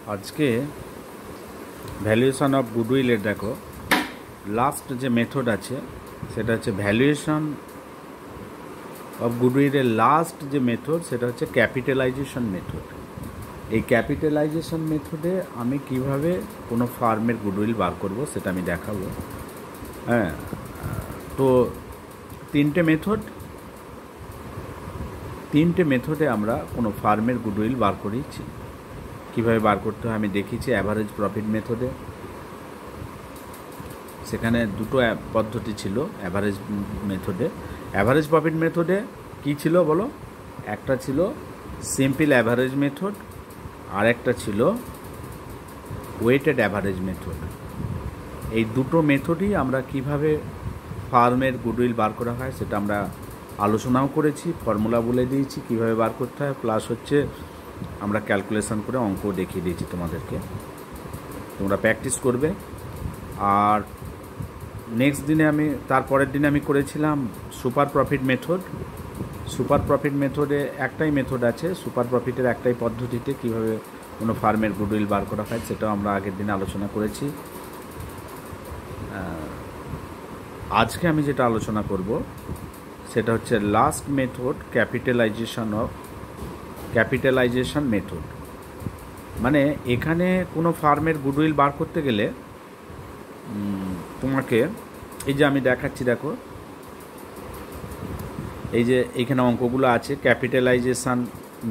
আজকে valuation of গুডউইলের দেখো last যে মেথড আছে সেটা হচ্ছে ভ্যালুয়েশন অফ গুডউইলের লাস্ট যে মেথড সেটা হচ্ছে ক্যাপিটালাইজেশন মেথড। এই ক্যাপিটালাইজেশন মেথডে আমি কিভাবে কোনো ফার্মের গুডউইল বার করব সেটা আমি দেখাবো। হ্যাঁ, তো তিনটে মেথডে আমরা কোনো ফার্মের গুডউইল বার করেছি। কীভাবে বার করতে হয় আমি দেখিয়েছি অ্যাভারেজ প্রফিট মেথডে। সেখানে দুটো পদ্ধতি ছিল অ্যাভারেজ মেথডে। অ্যাভারেজ প্রফিট মেথডে কী ছিল বলো? একটা ছিল সিম্পল অ্যাভারেজ মেথড, আর একটা ছিল ওয়েটেড অ্যাভারেজ মেথড। এই দুটো মেথডই আমরা কিভাবে ফার্মের গুডউইল বার করা হয় সেটা আমরা আলোচনাও করেছি, ফর্মুলা বলে দিয়েছি কীভাবে বার করতে হয়, প্লাস হচ্ছে আমরা ক্যালকুলেশন করে অঙ্ক দেখিয়ে দিয়েছি তোমাদেরকে। তোমরা প্র্যাকটিস করবে। আর নেক্সট দিনে তারপরের দিনে আমি করেছিলাম super profit method. Super profit মেথডে একটাই মেথড আছে, সুপার প্রফিটের একটাই পদ্ধতিতে কীভাবে কোনো ফার্মের গুডউইল বার করা হয় সেটাও আমরা আগের দিনে আলোচনা করেছি। আজকে আমি যেটা আলোচনা করব সেটা হচ্ছে লাস্ট মেথড ক্যাপিটালাইজেশন মেথড। মানে এখানে কোনো ফার্মের গুডউইল বার করতে গেলে তোমাকে এই যে আমি দেখাচ্ছি, দেখো এই যে এইখানে অঙ্কগুলো আছে ক্যাপিটালাইজেশন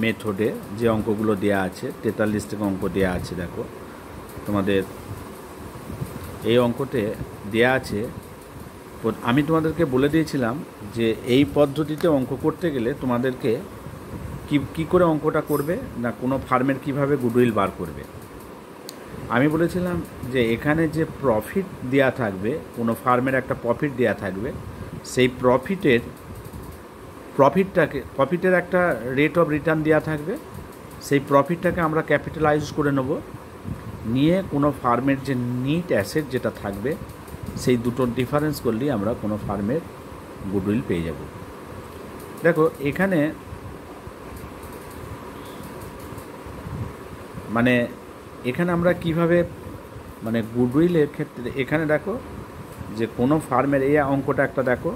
মেথডে যে অঙ্কগুলো দেয়া আছে, 43 থেকে অঙ্ক দেয়া আছে। দেখো তোমাদের এই অঙ্কতে দেয়া আছে। আমি তোমাদেরকে বলে দিয়েছিলাম যে এই পদ্ধতিতে অঙ্ক করতে গেলে তোমাদেরকে কি করে অঙ্কটা করবে না, কোনো ফার্মের কিভাবে গুডউইল বার করবে। আমি বলেছিলাম যে এখানে যে প্রফিট দেয়া থাকবে, কোনো ফার্মের একটা প্রফিট দেয়া থাকবে, সেই প্রফিটের একটা রেট অফ রিটার্ন দেওয়া থাকবে। সেই প্রফিটটাকে আমরা ক্যাপিটালাইজ করে নেব, নিয়ে কোনো ফার্মের যে নিট অ্যাসেট যেটা থাকবে সেই দুটোর ডিফারেন্স করলেই আমরা কোনো ফার্মের গুডউইল পেয়ে যাব। দেখো এখানে আমরা কিভাবে গুডউইলের ক্ষেত্রে এখানে দেখো যে কোনো ফার্মের এই অঙ্কটা একটা দেখো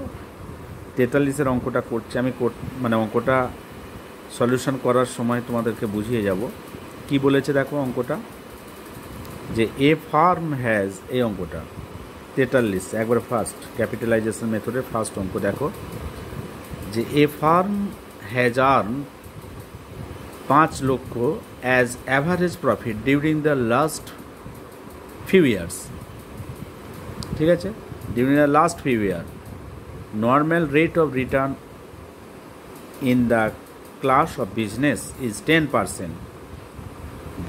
43-এর অঙ্কটা করছে আমি, অঙ্কটা সলিউশন করার সময় তোমাদেরকে বুঝিয়ে যাব কি বলেছে। দেখো অঙ্কটা যে এ ফার্ম হ্যাজ, এই অঙ্কটা 43 একবার ফার্স্ট ক্যাপিটালাইজেশন মেথডের ফার্স্ট অঙ্ক। দেখো যে এ ফার্ম হ্যাজ আর্ন 5 লক্ষ as average profit during the last few years. ঠিক আছে, during the last few year normal rate of return in the class of business is 10%.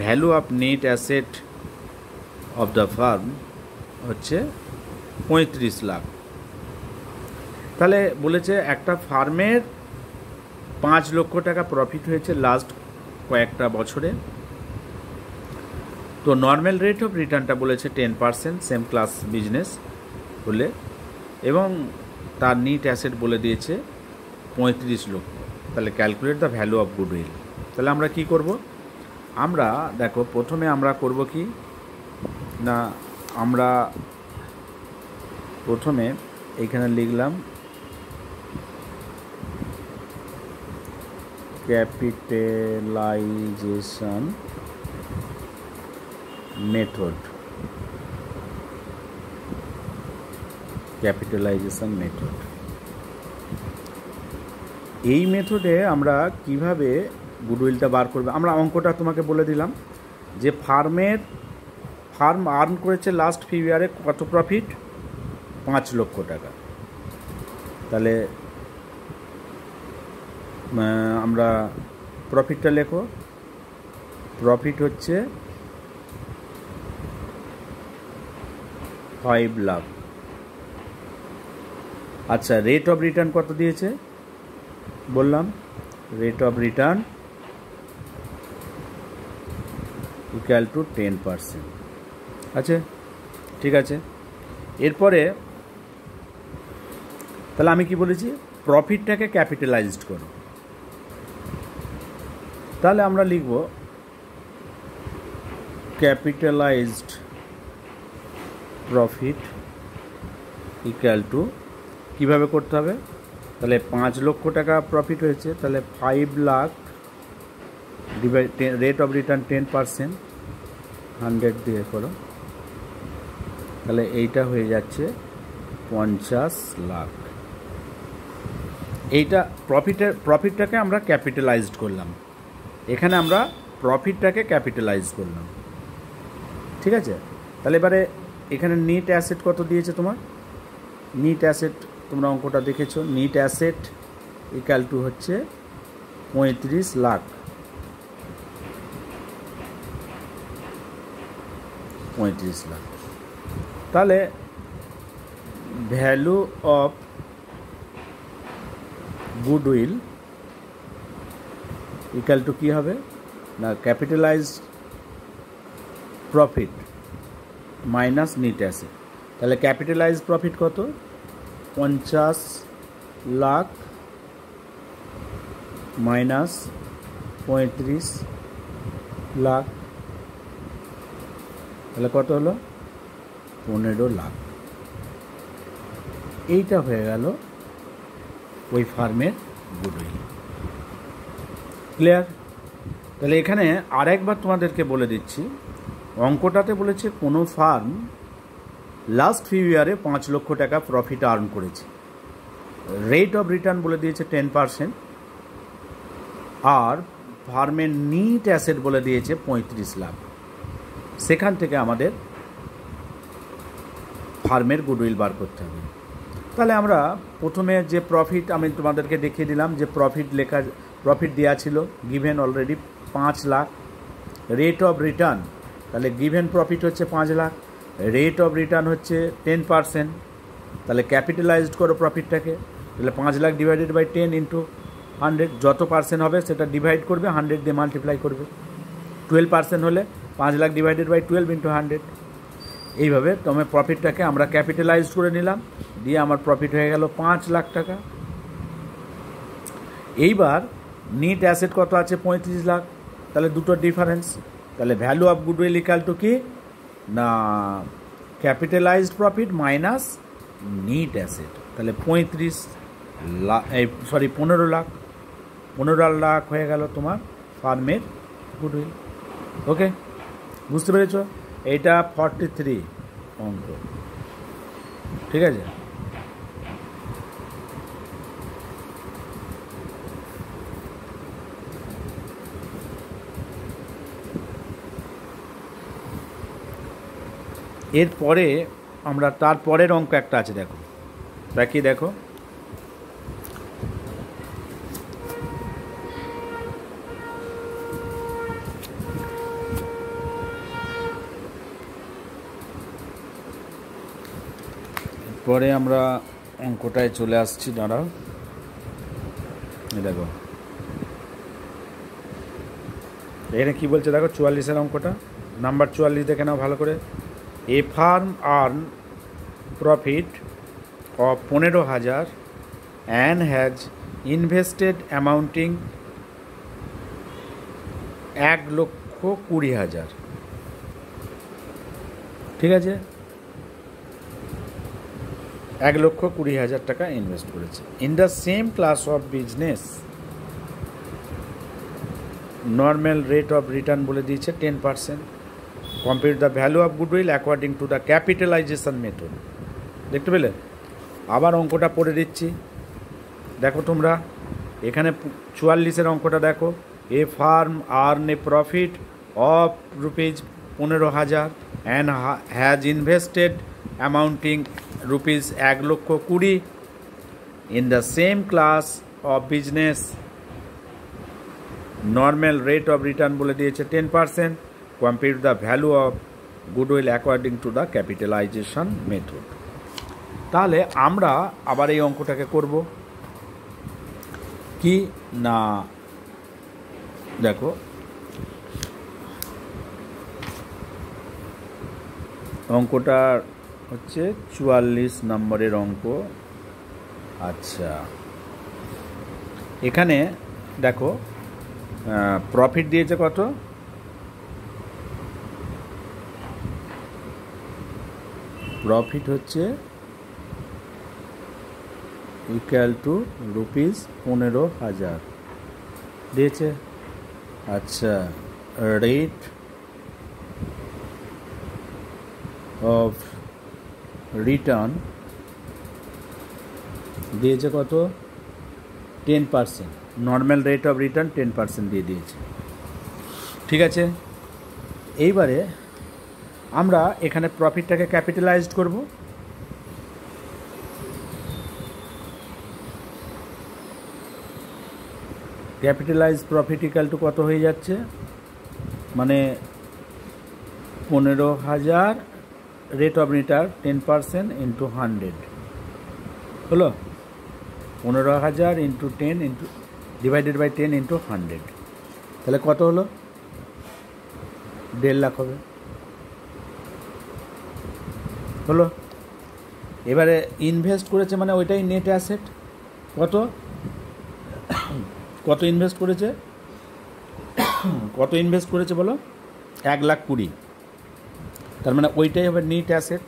Value of net asset of the firm হচ্ছে 35 লাখ। তাহলে বলেছে একটা ফার্মের 5 লক্ষ টাকা প্রফিট হয়েছে লাস্ট কয়েকটা বছরে। তো নর্মাল রেট অফ রিটার্নটা বলেছে 10% সেম ক্লাস বিজনেস হলে, এবং তার নিট অ্যাসেট বলে দিয়েছে 35 লক্ষ। তাহলে calculate the value of goodwill. তাহলে আমরা কি করব? আমরা দেখো প্রথমে আমরা করব কি না, আমরা প্রথমে এইখানে লিখলাম ক্যাপিটালাইজেশন মেথড। এই মেথডে আমরা কিভাবে গুডউইলটা বার করবে, আমরা অঙ্কটা তোমাকে বলে দিলাম যে ফার্ম আর্ন করেছে লাস্ট ফিউ ইয়ারে কত প্রফিট? 5 লক্ষ টাকা। তাহলে আমরা প্রফিটটা লেখো, প্রফিট হচ্ছে 5 লাখ। আচ্ছা, রেট অফ রিটার্ন কত দিয়েছে বললাম? Rate of return equal to 10%। আচ্ছা, ঠিক আছে। এরপরে তাহলে আমি কি বলেছি? প্রফিটটাকে ক্যাপিটালাইজড করো। তাহলে আমরা লিখব ক্যাপিটালাইজড প্রফিট ইকুয়াল টু কীভাবে করতে হবে, তাহলে 5 লক্ষ টাকা প্রফিট হয়েছে, তাহলে 5 lakh divide rate of return 10%, 100 দিয়ে করো, তাহলে এইটা হয়ে যাচ্ছে 50 লাখ। এইটা প্রফিটটাকে আমরা ক্যাপিটালাইজড করলাম, এখানে আমরা প্রফিটটাকে ক্যাপিটালাইজ করলাম, ঠিক আছে। তাহলে এবারে এখানে নিট অ্যাসেট কত দিয়েছে তোমার, নিট অ্যাসেট তোমরা অঙ্কটা দেখেছো, নিট অ্যাসেট ইকুয়াল টু হচ্ছে 35 লাখ, 35 লাখ। তাহলে value of goodwill equal to কী হবে না, capitalised profit minus net asset. তাহলে ক্যাপিটালাইজড প্রফিট কত, 50 লাখ মাইনাস 35 লাখ, তাহলে কত হলো 15 লাখ। এইটা হয়ে গেল ওই ফার্মের গুডউইল। ক্লিয়ার? তাহলে এখানে আরেকবার তোমাদেরকে বলে দিচ্ছি, অঙ্কটাতে বলেছে কোনো ফার্ম লাস্ট ফিউ ইয়ারে 5 লক্ষ টাকা প্রফিট আর্ন করেছে, রেট অফ রিটার্ন বলে দিয়েছে 10%, আর ফার্মের নিট অ্যাসেট বলে দিয়েছে 35 লাখ। সেখান থেকে আমাদের ফার্মের গুডউইল বার করতে হবে। তাহলে আমরা প্রথমে যে প্রফিট আমি তোমাদেরকে দেখিয়ে দিলাম, যে প্রফিট দেওয়া ছিল given already 5 lakh, rate of return, তাহলে গিভেন প্রফিট হচ্ছে 5 লাখ, রেট অফ রিটার্ন হচ্ছে 10%, তাহলে ক্যাপিটালাইজড করো প্রফিটটাকে, তাহলে 5 লাখ ডিভাইডেড বাই 10 ইন্টু 100, যত পার্সেন্ট হবে সেটা ডিভাইড করবে, 100 দিয়ে মাল্টিপ্লাই করবে, 12% হলে 5 লাখ ডিভাইডেড বাই 12 ইন্টু 100। এইভাবে তোমার প্রফিটটাকে আমরা ক্যাপিটালাইজড করে নিলাম, দিয়ে আমার প্রফিট হয়ে গেল 5 লাখ টাকা। এইবার নিট অ্যাসেট কত আছে, 35 লাখ, তাহলে দুটো ডিফারেন্স, তাহলে value of goodwill equal to কি না, capitalised profit minus net asset, তাহলে 15 লাখ, 15 লাখ হয়ে গেল তোমার ফার্মের গুডউইল। ওকে, বুঝতে পেরেছ? এইটা 43 অঙ্ক, ঠিক আছে। এরপরে আমরা তারপরের অঙ্ক একটা আছে, দেখো বাকি দেখো, পরে আমরা অঙ্কটায় চলে আসছি, দাঁড়াও, দেখো এখানে কী বলছে দেখো, 44-এর অঙ্কটা, নাম্বার 44 দেখে নাও ভালো করে। A firm earn profit of 15,000 and has invested amounting 1,20,000, ঠিক আছে, 1,20,000 টাকা ইনভেস্ট করেছে। In the same class of business normal rate of return বলে দিয়েছে 10%, compute the value of goodwill according to the capitalisation method. দেখতে পেলে? আবার অঙ্কটা পড়ে দিচ্ছি, দেখো তোমরা এখানে 44-এর অঙ্কটা দেখো, a firm earn a profit of ₹15,000 and has invested amounting ₹1,20,000 in the same class of business normal rate of return বলে দিয়েছে 10%, compute the value of goodwill according to the capitalisation method. তাহলে আমরা আবার এই অঙ্কটাকে করব কি না, দেখো অঙ্কটা হচ্ছে 44 নম্বরের অঙ্ক। আচ্ছা, এখানে দেখো প্রফিট দিয়েছে কত, প্রফিট হচ্ছে ইকুয়াল টু রুপিস 15,000 দিয়েছে। আচ্ছা, রেট অফ রিটার্ন দিয়েছে কত? 10%। নর্মাল রেট অফ রিটার্ন 10% দিয়ে দিয়েছে। ঠিক আছে, এইবারে আমরা এখানে প্রফিটটাকে ক্যাপিটালাইজড করব। ক্যাপিটালাইজ প্রফিট ইকুয়াল টু কত হয়ে যাচ্ছে? মানে 15,000 রেট অফ রিটার্ন 10% ইন্টু 100 হলো 15,000 into 10 into divided by 10 into 100, তাহলে কত হলো? 1.5 লাখ হবে। হলো, এবারে ইনভেস্ট করেছে মানে ওইটাই নেট অ্যাসেট। কত কত ইনভেস্ট করেছে? কত ইনভেস্ট করেছে বলো? 1,20,000। তার মানে ওইটাই হবে net asset.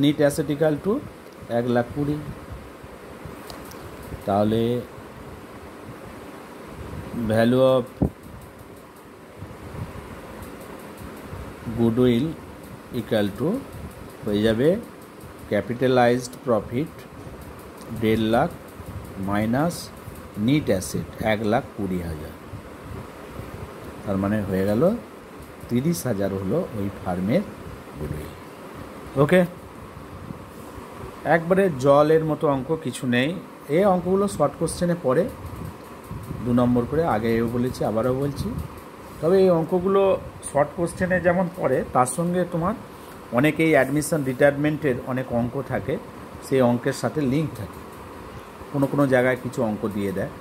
Net asset equal to 1,20,000। তাহলে value of goodwill equal to হয়ে যাবে capitalized profit 1.5 lakh minus net asset 1,20,000। তার মানে হয়ে গেল 30,000 হলো ওই ফার্মের গুডউইল। ওকে, একবারে জলের মতো অঙ্ক, কিছু নেই। এই অঙ্কগুলো শর্ট কোশ্চেনে পড়ে 2 নম্বর করে, আগেও বলেছি আবারও বলছি। তবে এই অঙ্কগুলো শর্ট কোশ্চেনে যেমন পড়ে, তার সঙ্গে তোমার অনেকেই অ্যাডমিশন রিটায়ারমেন্টের অনেক অঙ্ক থাকে, সেই অঙ্কের সাথে লিঙ্ক থাকে। কোনো জায়গায় কিছু অঙ্ক দিয়ে দেয়,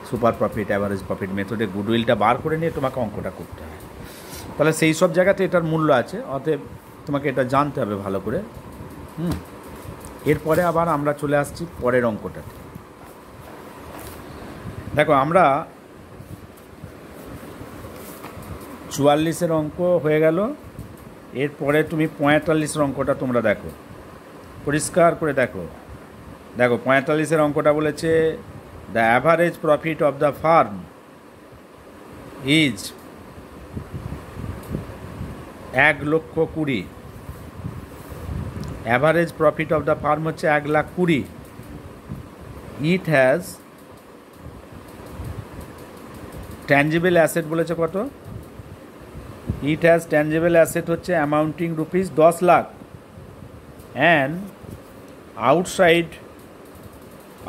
সুপার প্রফিট, অ্যাভারেজ প্রফিট মেথডে গুডউইলটা বার করে নিয়ে তোমাকে অঙ্কটা করতে হয়। তাহলে সেই সব জায়গাতে এটার মূল্য আছে, অতএব তোমাকে এটা জানতে হবে ভালো করে। এরপরে আবার আমরা চলে আসছি পরের অঙ্কটাতে। দেখো, আমরা 44-এর অঙ্ক হয়ে গেল। এরপরে তুমি 45-এর অঙ্কটা তোমরা দেখো, পরিষ্কার করে দেখো। 45-এর অঙ্কটা বলেছে the average profit of the farm is 1,20,000। Average profit of the firm হচ্ছে 1,20,000। ইট হ্যাজ ট্যাঞ্জিবল অ্যাসেট বলেছে কত? ইট হ্যাজ ট্যাঞ্জিবল অ্যাসেট হচ্ছে amounting rupees 10 lakh and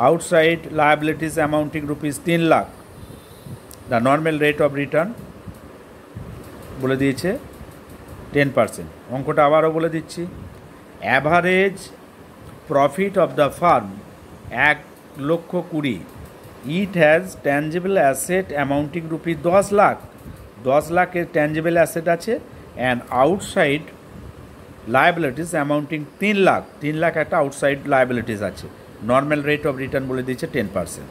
outside liabilities amounting rupees 3 lakh. The normal rate of return বলে দিয়েছে 10%। অঙ্কটা আবারও বলে দিচ্ছি। Average profit of the firm 1,20,000। It has tangible asset amounting rupees 10 lakh. 10 লাখের ট্যাঞ্জিবল অ্যাসেট আছে, and outside liabilities amounting 3 lakh. 3 lakh একটা আউটসাইড লায়াবিলিটিস আছে। নর্মাল রেট অফ রিটার্ন বলে দিয়েছে 10%।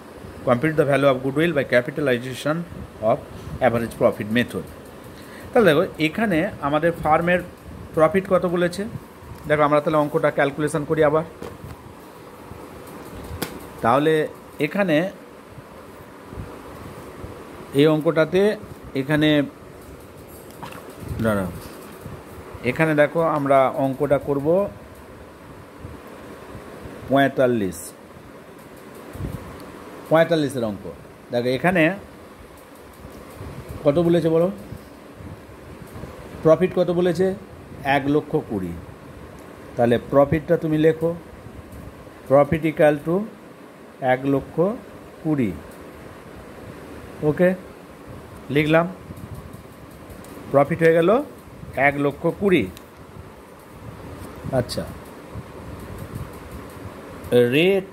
Compute the value of goodwill by capitalization of average profit method. তাহলে দেখো, এখানে আমাদের ফার্মের প্রফিট কত বলেছে। দেখো, আমরা তাহলে অঙ্কটা ক্যালকুলেশন করি আবার। তাহলে এখানে এই অঙ্কটাতে এখানে দেখো, আমরা অঙ্কটা করব 45-এর অঙ্ক। দেখো, এখানে কত বলেছে বলো? প্রফিট কত বলেছে? 1,20,000। তাহলে প্রফিটটা তুমি লেখো, প্রফিট ইকুয়াল টু 1,20,000। ওকে, লিখলাম। প্রফিট হয়ে গেল 1,20,000। আচ্ছা, রেট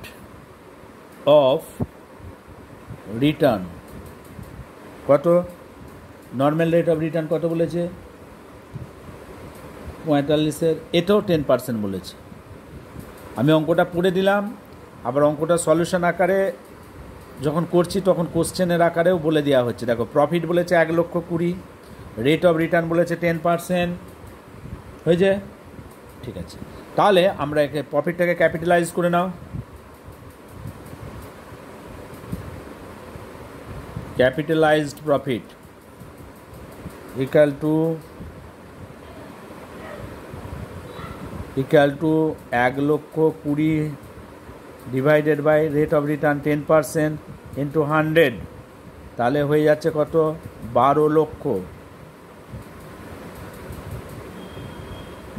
অফ রিটার্ন কত? নর্মাল রেট অফ রিটার্ন কত বলেছে? 45-এর, এটাও 10% বলেছে। আমি অঙ্কটা পড়ে দিলাম, আবার অঙ্কটা সলিউশন আকারে যখন করছি তখন কোশ্চেনের আকারেও বলে দেওয়া হচ্ছে। দেখো, প্রফিট বলেছে 1,20,000, রেট অফ রিটার্ন বলেছে 10%, হয়েছে? ঠিক আছে, তাহলে আমরা একে প্রফিটটাকে ক্যাপিটালাইজ করে নাও। Capitalised profit equal to 1,20,000 divided by rate of return 10% into 100, তাহলে হয়ে যাচ্ছে কত? 12 লক্ষ।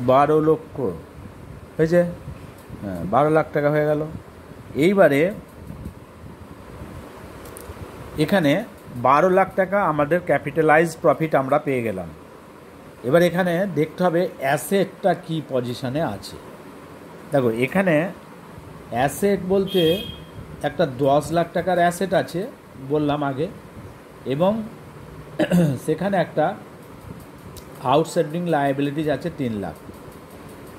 12 লক্ষ হয়েছে? হ্যাঁ, 12 লাখ টাকা হয়ে গেল। এইবারে এখানে 12 লাখ টাকা আমাদের ক্যাপিটালাইজ প্রফিট আমরা পেয়ে গেলাম। এবার এখানে দেখতে হবে অ্যাসেটটা কি পজিশনে আছে। দেখো এখানে অ্যাসেট বলতে একটা 10 লাখ টাকার অ্যাসেট আছে বললাম আগে, এবং সেখানে একটা আউটস্ট্যান্ডিং লায়াবিলিটিজ আছে 3 লাখ।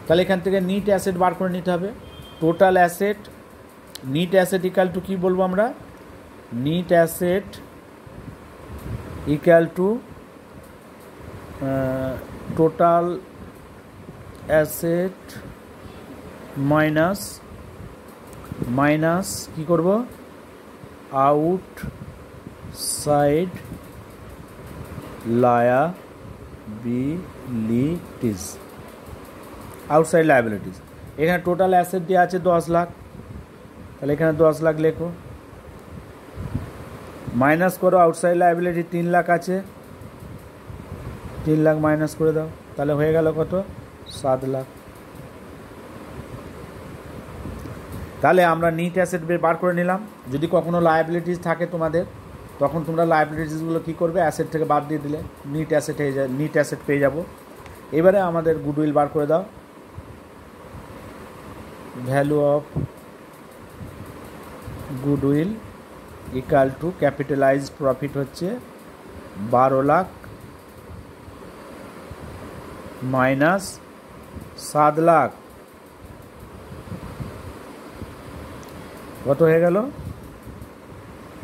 তাহলে এখান থেকে নিট অ্যাসেট বার করে নিতে হবে। Total asset, net asset equal to কী বলবো আমরা? Net asset equal to total asset minus কী করব? Outside liabilities. আউটসাইড লায়াবিলিটিস, এখানে টোটাল অ্যাসেট দিয়ে আছে 10 লাখ, তাহলে এখানে 10 লাখ লেখো, মাইনাস করো আউটসাইড লায়াবিলিটি 3 লাখ আছে, 3 লাখ মাইনাস করে দাও, তাহলে হয়ে গেল কত? 7 লাখ। তাহলে আমরা নিট অ্যাসেট বার করে নিলাম। যদি কখনো লায়াবিলিটিস থাকে তোমাদের, তখন তোমরা লায়াবিলিটিসগুলো কী করবে? অ্যাসেট থেকে বাদ দিয়ে দিলে নিট অ্যাসেট হয়ে যায়, নিট অ্যাসেট পেয়ে যাব। এবারে আমাদের গুডউইল বার করে দাও। Value of goodwill equal two capitalised profit হচ্ছে 12 লাখ মাইনাস 7 লাখ, কত হয়ে গেল?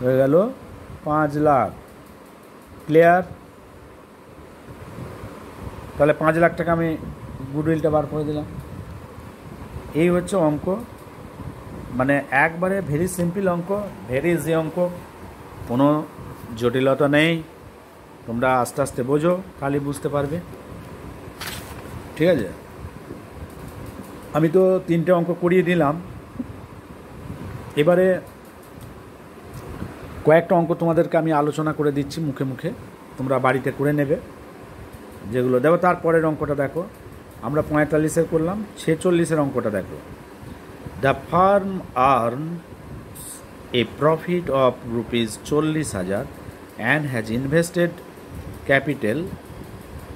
হয়ে গেল 5 লাখ। ক্লিয়ার? তাহলে 5 লাখ টাকা আমি গুডউইলটা বার করে দিলাম। এই হচ্ছে অঙ্ক, মানে একবারে ভেরি সিম্পল অঙ্ক, ভেরি ইজি অঙ্ক, কোনো জটিলতা নেই। তোমরা আস্তে আস্তে বোঝো, তাহলে বুঝতে পারবে। ঠিক আছে, আমি তো 3টে অঙ্ক করিয়ে দিলাম। এবারে কয়েকটা অঙ্ক তোমাদেরকে আমি আলোচনা করে দিচ্ছি মুখে মুখে, তোমরা বাড়িতে করে নেবে যেগুলো দেখো। তারপরের অঙ্কটা দেখো, আমরা 45-এর করলাম, 46-এর অঙ্কটা দেখো। The farm earn a profit of ₹40,000 and has invested capital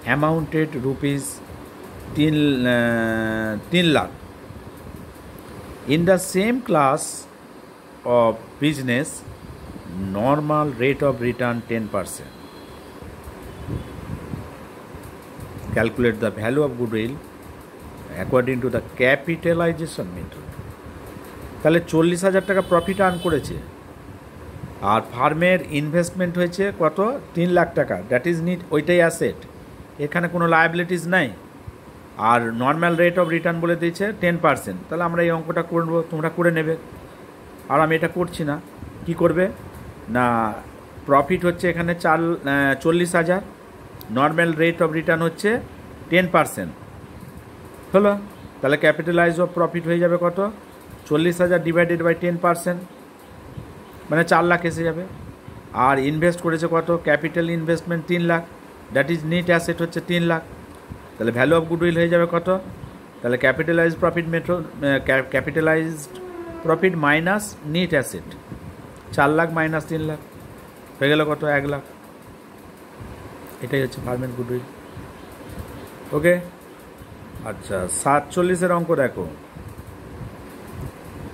অ্যামাউন্টেড ₹3 lakh in the same class of business, normal rate of return 10%. Calculate the value of goodwill according to the capitalization method. তাহলে 40,000 টাকা profit earn করেছে, আর ফার্মের investment হয়েছে কত? 3 লাখ টাকা। That is NEET, ওইটাই asset, এখানে কোনো লায়াবিলিটিস নাই। আর নর্মাল রেট অফ রিটার্ন বলে দিয়েছে 10%। তাহলে আমরা এই অঙ্কটা করবো, তোমরা করে নেবে। আর আমি এটা করছি না। কি করবে না, প্রফিট হচ্ছে এখানে 40,000, নর্মাল রেট অফ রিটার্ন হচ্ছে 10%, হলো। তাহলে ক্যাপিটালাইজ অফ প্রফিট হয়ে যাবে কত? 40,000 ডিভাইডেড বাই 10%, মানে 4 লাখ এসে যাবে। আর ইনভেস্ট করেছে কত? Capital investment 3 lakh, that is net asset হচ্ছে 3 লাখ। তাহলে ভ্যালু অফ গুডউইল হয়ে যাবে কত? তাহলে capitalize profit method, capitalized profit minus net asset, 4 lakh minus 3 lakh হয়ে গেল কত? 1 লাখ। এটাই হচ্ছে ফার্মের গুডউইল। ওকে, আচ্ছা 47-এর অঙ্ক দেখো।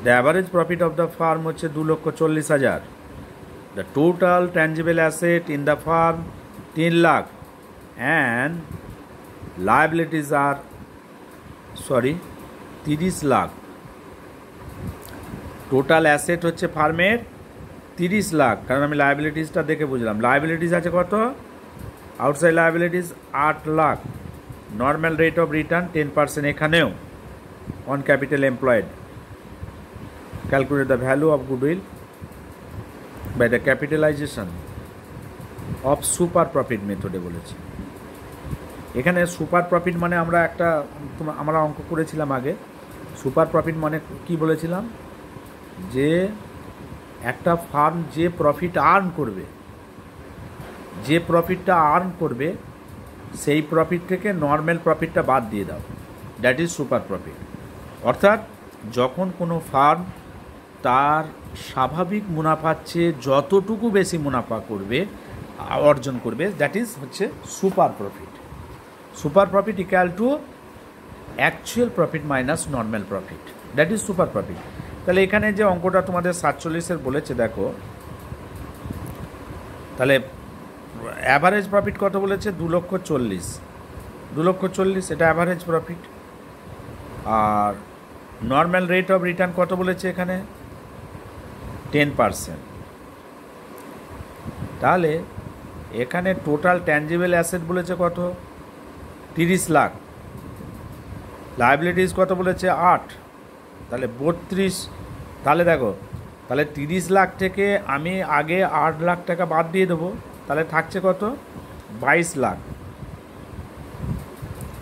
The average profit of the firm হচ্ছে 2,40,000। The total tangible asset in the firm 3 lakh and liabilities আর 30 লাখ। টোটাল অ্যাসেট হচ্ছে ফার্মের 30 লাখ, কারণ আমি লায়াবিলিটিসটা দেখে বুঝলাম। লায়াবিলিটিস আছে কত? Outside liabilities 8 lakh normal rate of return 10% এখানেও on capital employed. Calculate the value of goodwill by the capitalization of super profit মেথডে বলেছে। এখানে সুপার প্রফিট মানে আমরা অঙ্ক করেছিলাম আগে। সুপার প্রফিট মানে কি বলেছিলাম, যে একটা ফার্ম যে প্রফিটটা আর্ন করবে সেই প্রফিট থেকে নর্মাল প্রফিটটা বাদ দিয়ে দাও, দ্যাট ইজ সুপার প্রফিট। অর্থাৎ যখন কোনো ফার্ম তার স্বাভাবিক মুনাফার চেয়ে যতটুকু বেশি মুনাফা অর্জন করবে, দ্যাট ইজ হচ্ছে super profit. Super profit equal two actual profit minus normal profit, that is super profit. তাহলে এখানে যে অঙ্কটা তোমাদের 47 বলেছে দেখো, তাহলে অ্যাভারেজ প্রফিট কত বলেছে, 2,40,000, এটা অ্যাভারেজ প্রফিট। আর নর্মাল রেট অফ রিটার্ন কত বলেছে এখানে, 10%। তাহলে এখানে টোটাল ট্যাঞ্জিবল অ্যাসেট বলেছে কত, 30 লাখ। লায়াবিলিটিস কত বলেছে, 8, তাহলে 32। তাহলে দেখো, তাহলে 30 লাখ থেকে আমি আগে 8 লাখ টাকা বাদ দিয়ে দেবো, তাহলে থাকছে কত, 22 লাখ।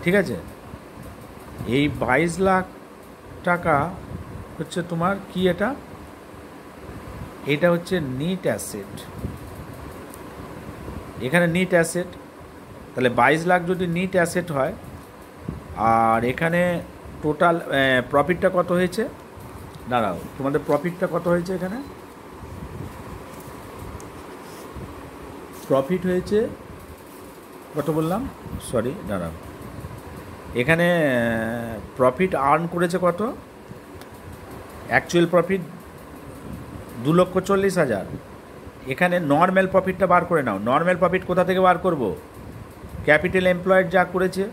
ঠিক আছে, এই 22 লাখ টাকা হচ্ছে তোমার কি, এটা হচ্ছে নিট অ্যাসেট। এখানে নিট অ্যাসেট, তাহলে 22 লাখ যদি নিট অ্যাসেট হয়, আর এখানে টোটাল প্রফিটটা কত হয়েছে, দাঁড়াও তোমাদের প্রফিটটা কত হয়েছে, এখানে প্রফিট হয়েছে কত বললাম, সরি দাঁড়াও, এখানে প্রফিট আর্ন করেছে কত, অ্যাকচুয়াল প্রফিট 2,40,000। এখানে নর্মাল প্রফিটটা বার করে নাও। নর্মাল প্রফিট কোথা থেকে বার করব, ক্যাপিটাল এমপ্লয়েড যা করেছে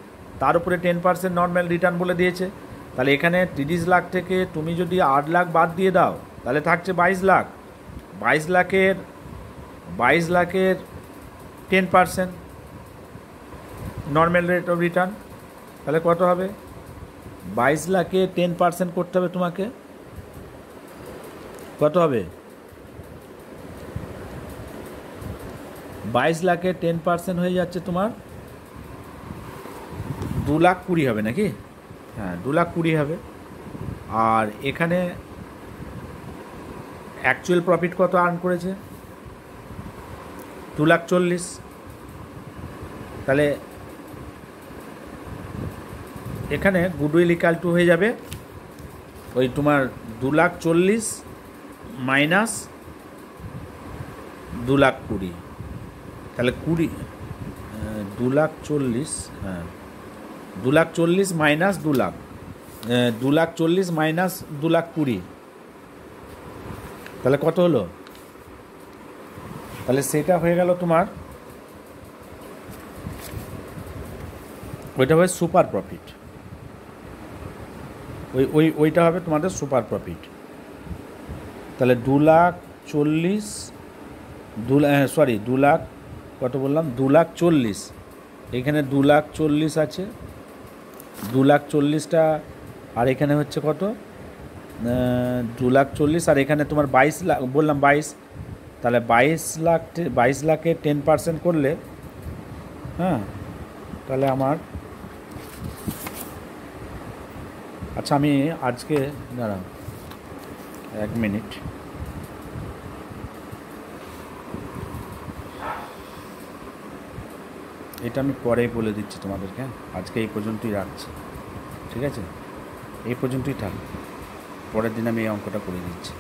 তার উপরে 10% নর্মাল রিটার্ন বলে দিয়েছে। তাহলে এখানে 30 লাখ থেকে তুমি যদি 8 লাখ বাদ দিয়ে দাও, তাহলে থাকছে 22 লাখ। 22 লাখের 10% নর্মাল রেট অফ রিটার্ন, তাহলে কত হবে, 22 লাখে 10% করতে হবে তোমাকে, কত হবে, 22 লাখে 10% হয়ে যাচ্ছে তোমার 2,20,000 হবে নাকি, হ্যাঁ 2,20,000 হবে। আর এখানে অ্যাকচুয়াল প্রফিট কত আর্ন করেছে, 2,40,000। তাহলে এখানে গুডউইল ইকুয়াল টু হয়ে যাবে ওই তোমার 2,40,000 মাইনাস 2,20,000, তাহলে 2,40,000, হ্যাঁ 2,40,000 মাইনাস 2,00,000, 2,40,000 মাইনাস 2,20,000, তাহলে কত হলো, তাহলে সেটা হয়ে গেল তোমার, ওইটা হবে সুপার প্রফিট, ওইটা হবে তোমাদের সুপার প্রফিট। তাহলে 2,40,000 কত বললাম, 2,40,000, এখানে 2,40,000 আছে, 2,40,000টা, আর এখানে হচ্ছে কত, 2,40,000, আর এখানে তোমার 22 লাখ বললাম, 22, তাহলে 22 লাখে 10% করলে, হ্যাঁ তাহলে আমার, আচ্ছা আমি আজকে দাঁড়াও 1 মিনিট, এটা আমি পরেই বলে দিচ্ছি তোমাদেরকে, আজকে এই পর্যন্তই রাখছি, ঠিক আছে, এই পর্যন্তই থাক, পরের দিন আমি এই অঙ্কটা করে দিচ্ছি।